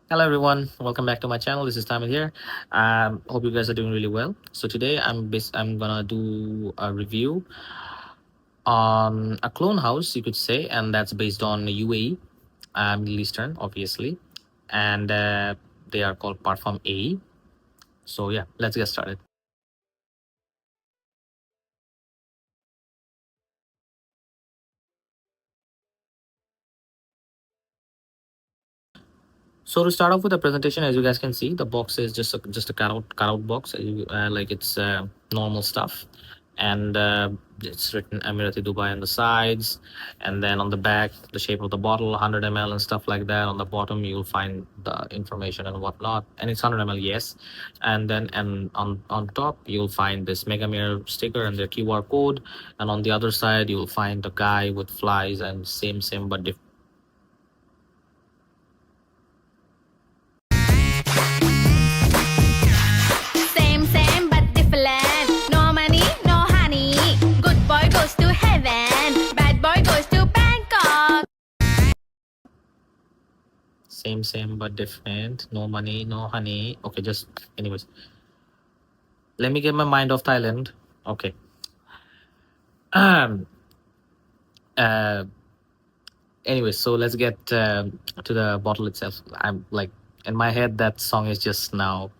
Hello everyone, welcome back to my channel. This is Tamil here. Hope you guys are doing really well. So today I'm gonna do a review on a clone house, you could say, and that's based on UAE, Middle Eastern, obviously, and they are called Parfum.AE. So yeah, let's get started. So to start off with the presentation, as you guys can see, the box is just a cutout box, like it's normal stuff, and it's written Emirati Dubai on the sides, and then on the back, the shape of the bottle, 100 ml and stuff like that. On the bottom, you'll find the information and whatnot, and it's 100 ml, yes, and then and on top, you'll find this Megamare sticker and their QR code, and on the other side, you'll find the guy with flies and same but different. Same, but different. No money, no honey. Good boy goes to heaven. Bad boy goes to Bangkok. Same but different. No money, no honey. Okay, just anyways. Let me get my mind off Thailand. Okay. Um. Uh. Anyways, so let's get to the bottle itself. I'm like in my head that song is just now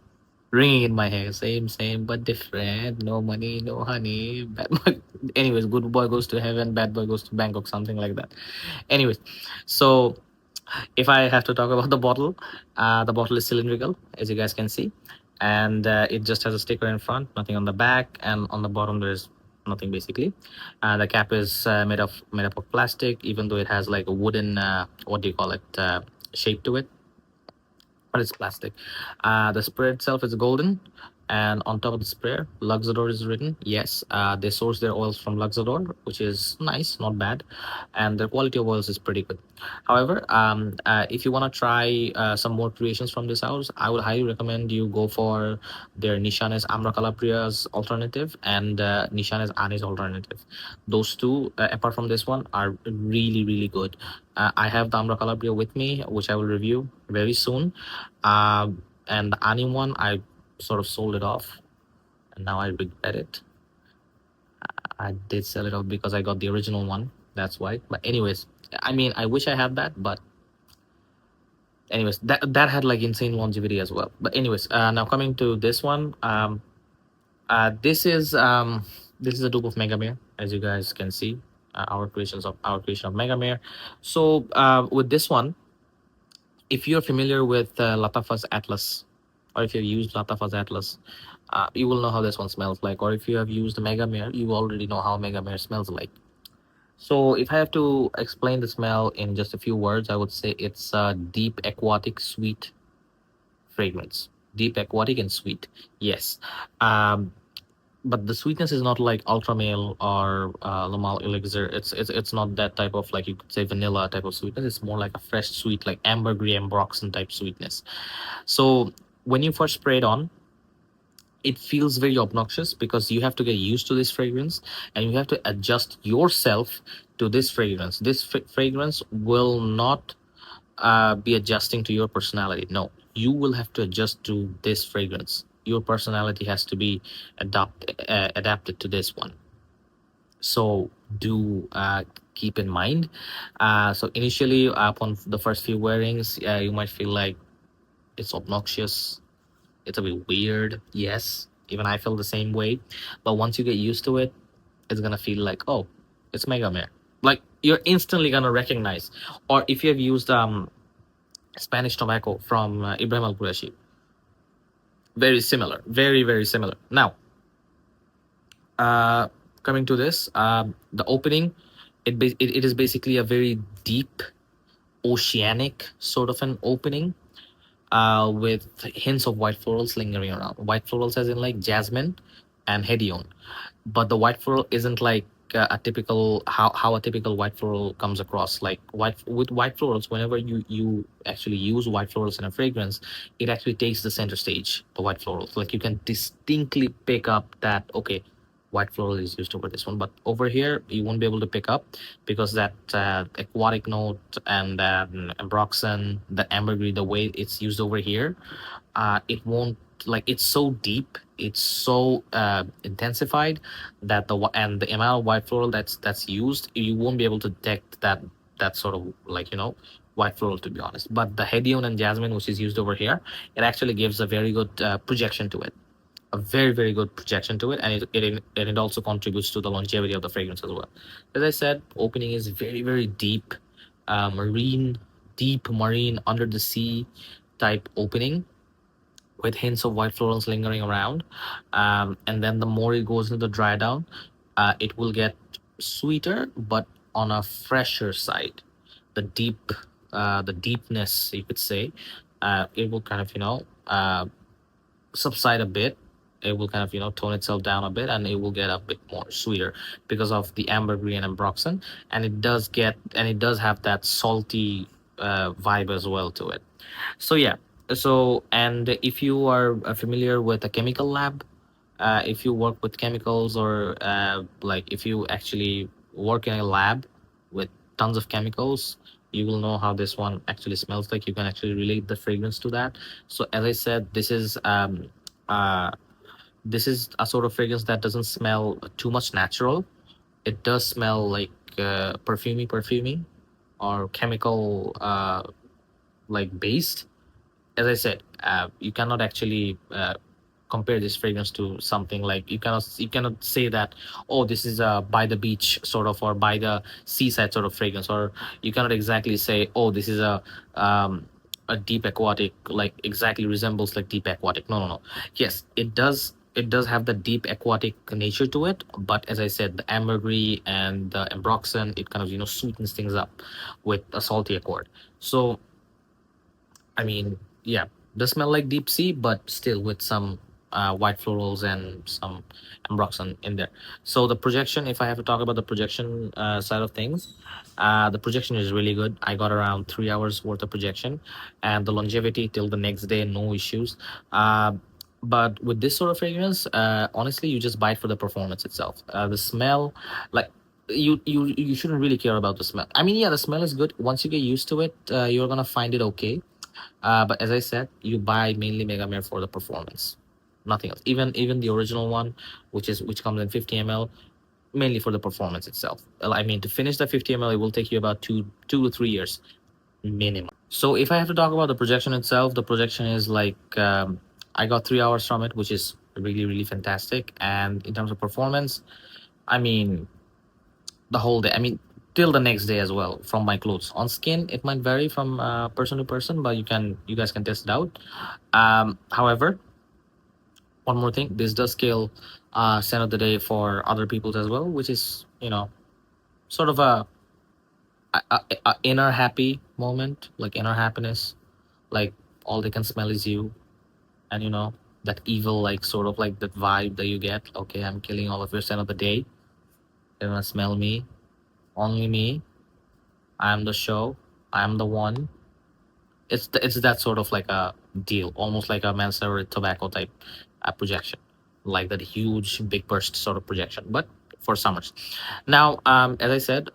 ringing in my head. Same but different. No money, no honey. Bad boy. Anyways, good boy goes to heaven. Bad boy goes to Bangkok. Something like that. Anyways, so if I have to talk about the bottle is cylindrical, as you guys can see, and it just has a sticker in front, nothing on the back, and on the bottom there's nothing basically. The cap is made up of plastic, even though it has like a wooden what do you call it shape to it, but it's plastic. The spray itself is golden, and on top of the spray, Luxador is written. Yes, they source their oils from Luxador, which is nice, not bad, and the quality of oils is pretty good. However, if you want to try some more creations from this house, I would highly recommend you go for their Nishanes Amra Calabria's alternative and Nishanes Anis alternative. Those two, apart from this one, are really good. I have the Amra Calabria with me, which I will review very soon. And the Ani one, I sort of sold it off, and now I regret it. I did sell it off because I got the original one. That's why. But anyways, I mean, I wish I had that, but anyways, that had like insane longevity as well. But anyways, now coming to this one, this is a dupe of Megamare, as you guys can see. Our creation of Megamare. So with this one, if you're familiar with Latafa's Atlas, or if you've used Latafa's Atlas, you will know how this one smells like. Or if you have used Megamare, you already know how Megamare smells like. So if I have to explain the smell in just a few words, I would say it's a deep aquatic sweet fragrance. Deep aquatic and sweet. Yes. Um, but the sweetness is not like ultra male or Lamal elixir. It's not that type of, like, you could say, vanilla type of sweetness. It's more like a fresh sweet, like ambergris and broxen type sweetness. So when you first spray it on, it feels very obnoxious because you have to get used to this fragrance and you have to adjust yourself to this fragrance. This fragrance will not be adjusting to your personality. No, you will have to adjust to this fragrance. Your personality has to be adapted to this one. So do keep in mind. So initially, upon the first few wearings, you might feel like it's obnoxious. It's a bit weird. Yes, even I feel the same way. But once you get used to it, it's gonna feel like, oh, it's Megamare. Like, you're instantly gonna recognize. Or if you have used Spanish tobacco from Ibrahim Al Qurashi, very similar, very similar. Now, uh, coming to this, the opening, it is basically a very deep, oceanic sort of an opening, with hints of white florals lingering around. White florals, as in like jasmine and hedione, but the white floral isn't like a typical, how a typical white floral comes across. Like, white florals, whenever you actually use white florals in a fragrance, it actually takes the center stage. The white florals, like, you can distinctly pick up that, okay, white floral is used over this one, but over here you won't be able to pick up because that aquatic note and ambroxan, the ambergris, the way it's used over here, it won't, like, it's so deep, it's so intensified that and the amount of white floral that's used, you won't be able to detect that sort of, like, white floral, to be honest. But the hedione and jasmine, which is used over here, it actually gives a very good projection to it, a very very good projection to it, and it also contributes to the longevity of the fragrance as well. As I said, opening is very very deep, marine, deep marine, under the sea type opening, with hints of white florals lingering around. And then the more it goes into the dry down, it will get sweeter, but on a fresher side. The deepness, you could say, it will kind of, subside a bit. It will kind of, tone itself down a bit, and it will get a bit more sweeter because of the ambergris and ambroxan. And it does have that salty vibe as well to it. So yeah. So, and if you are familiar with a chemical lab, if you work with chemicals, or like if you actually work in a lab with tons of chemicals, you will know how this one actually smells like. You can actually relate the fragrance to that. So as I said, uh, this is a sort of fragrance that doesn't smell too much natural. It does smell like perfumey, or chemical, like based. As I said, you cannot actually compare this fragrance to something like, you cannot say that, oh, this is a by the beach sort of, or by the seaside sort of fragrance, or you cannot exactly say, oh, this is a deep aquatic, like exactly resembles like deep aquatic. No, no, no. Yes, it does have the deep aquatic nature to it, but as I said, the ambergris and the ambroxan, it kind of, sweetens things up with a salty accord. So I mean, yeah, does smell like deep sea, but still with some white florals and some ambroxan in there. So the projection, if I have to talk about the projection side of things, the projection is really good. I got around 3 hours worth of projection, and the longevity till the next day, no issues. Uh, but with this sort of fragrance, honestly, you just buy it for the performance itself. The smell, like, you shouldn't really care about the smell. I mean, yeah, the smell is good. Once you get used to it, you're gonna find it okay. But as I said, you buy mainly Megamare for the performance, nothing else. Even the original one, which comes in 50 ml, mainly for the performance itself. I mean, to finish the 50 ml, it will take you about two to 3 years minimum. So if I have to talk about the projection itself, the projection is like, I got 3 hours from it, which is really really fantastic. And in terms of performance, I mean, the whole day. I mean, till the next day as well. From my clothes on skin, it might vary from person to person, but you guys can test it out. However, one more thing, this does scale scent of the day for other people as well, which is, sort of a inner happy moment, like inner happiness, like all they can smell is you, and that evil, like sort of like that vibe that you get. Okay, I'm killing all of your scent of the day. They're gonna smell me, only me. I'm the show. I'm the one. It's that sort of like a deal, almost like a Mansour tobacco type projection, like that huge big burst sort of projection, but for summers. Now, as I said,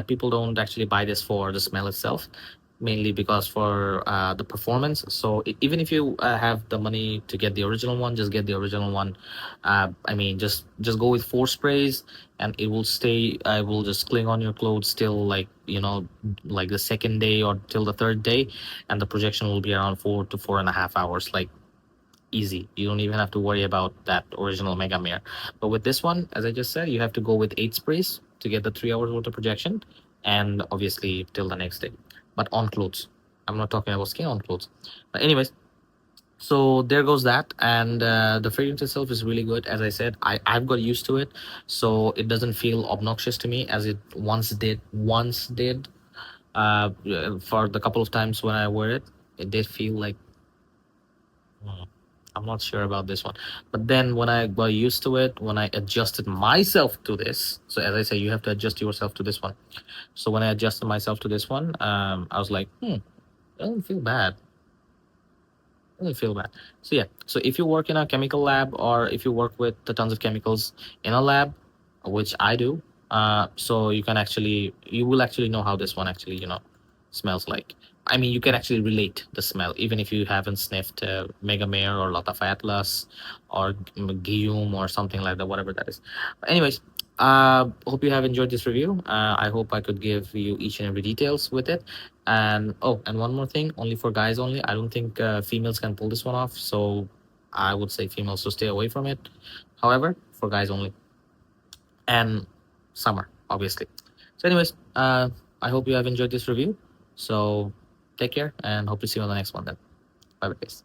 people don't actually buy this for the smell itself, mainly because for the performance. So even if you have the money to get the original one, just get the original one. I mean, just go with 4 sprays, and it will stay. I will just cling on your clothes till, like, like the second day or till the third day, and the projection will be around 4 to 4.5 hours, like easy. You don't even have to worry about that original Megamare. But with this one, as I just said, you have to go with 8 sprays to get the 3 hours worth of projection, and obviously till the next day. But on clothes, I'm not talking about skin, on clothes. But anyways, so there goes that. And the fragrance itself is really good. As I said, I've got used to it, so it doesn't feel obnoxious to me as it once did. For the couple of times when I wear it, it did feel like, hmm, I'm not sure about this one. But then when I got used to it, when I adjusted myself to this, so as I say, you have to adjust yourself to this one. So when I adjusted myself to this one, I was like, it doesn't feel bad. Doesn't feel bad. So yeah. So if you work in a chemical lab, or if you work with the tons of chemicals in a lab, which I do, so you will actually know how this one actually smells like. I mean, you can actually relate the smell even if you haven't sniffed Megamare or Lot of Atlas or Guillaume or something like that, whatever that is. But anyways, hope you have enjoyed this review. I hope I could give you each and every details with it. And oh, and one more thing, only for guys only. I don't think females can pull this one off, so I would say females to stay away from it. However, for guys only, and summer, obviously. So, anyways, I hope you have enjoyed this review. So, take care and hope to see you on the next one then. Bye, guys.